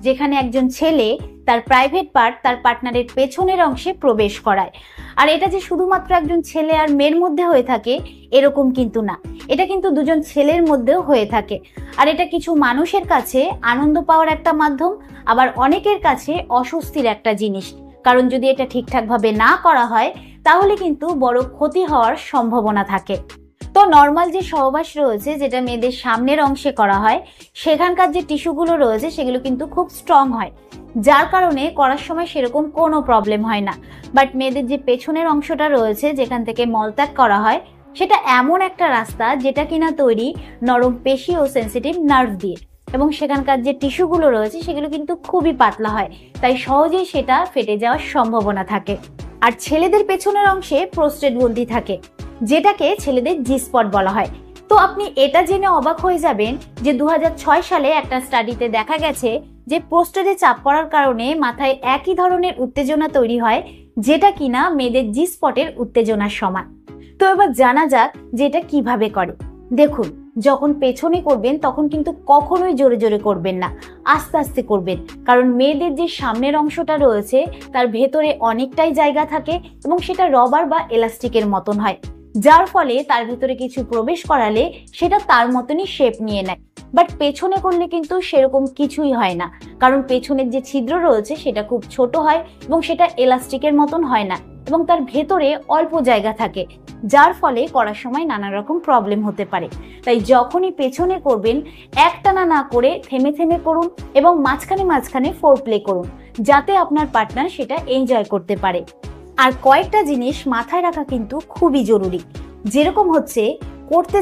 যেখানে একজন ছেলে তার প্রাইভেট পার্ট তার পার্টনারের পেছনের অংশে প্রবেশ করায়। আর এটা যে শুধুমাত্র একজন ছেলে আর মেয়ের মধ্যে হয়ে থাকে এরকম কিন্তু না, এটা কিন্তু দুজন ছেলের মধ্যেও হয়ে থাকে। আর এটা কিছু মানুষের কাছে আনন্দ পাওয়ার একটা মাধ্যম, আবার অনেকের কাছে অস্বস্তির একটা জিনিস, কারণ যদি এটা ঠিকঠাকভাবে না করা হয় তাহলে কিন্তু বড় ক্ষতি হওয়ার সম্ভাবনা থাকে। তো নর্মাল যে সহবাস রয়েছে, যেটা মেয়েদের সামনের অংশে করা হয়, সেখানকার যে টিস্যুগুলো রয়েছে সেগুলো কিন্তু খুব স্ট্রং হয়, যার কারণে করার সময় সেরকম কোনো প্রবলেম হয় না। বাট মেয়েদের যে পেছনের অংশটা রয়েছে, যেখান থেকে মলত্যাগ করা হয়, সেটা এমন একটা রাস্তা যেটা কিনা তৈরি নরম পেশি ও সেন্সিটিভ নার্ভ দিয়ে, এবং সেখানকার যে টিস্যুগুলো রয়েছে সেগুলো কিন্তু খুবই পাতলা হয়, তাই সহজেই সেটা ফেটে যাওয়ার সম্ভাবনা থাকে। আর ছেলেদের পেছনের অংশে প্রোস্টেট গ্রন্থি থাকে, যেটাকে ছেলেদের জি স্পট বলা হয়। তো আপনি এটা জেনে অবাক হয়ে যাবেন যে 2006 সালে একটা স্টাডিতে দেখা গেছে যে প্রোস্টেটে চাপ পড়ার কারণে মাথায় একই ধরনের উত্তেজনা তৈরি হয়, যেটা কিনা মেয়েদের জি স্পটের উত্তেজনার সমান। তো এবার জানা যাক যে এটা কিভাবে করে। দেখুন, যখন পেছনে করবেন তখন কিন্তু কখনোই জোরে জোরে করবেন না, আস্তে আস্তে করবেন, কারণ মেয়েদের যে সামনের অংশটা রয়েছে তার ভেতরে অনেকটাই জায়গা থাকে এবং সেটা রবার বা এলাস্টিকের মতন হয়, যার ফলে তার ভিতরে কিছু প্রবেশ করালে সেটা তার মতনই শেপ নিয়ে নেয়। বাট পেছনে করলে কিন্তু সেরকম কিছুই হয় না, কারণ পেছনের যে ছিদ্র রয়েছে সেটা খুব ছোট হয় এবং সেটা এলাস্টিকের মতন হয় না, এবং তার ভেতরে অল্প জায়গা থাকে, যার ফলে করার সময় নানা রকম প্রবলেম হতে পারে। তাই যখনই পেছনে করবেন একটানা না করে থেমে থেমে করুন এবং মাঝখানে মাঝখানে ফোর প্লে করুন, যাতে আপনার পার্টনার সেটা এনজয় করতে পারে। আর কয়েকটা জিনিস মাথায় রাখা কিন্তু খুবই জরুরি, যেরকম হচ্ছে করতে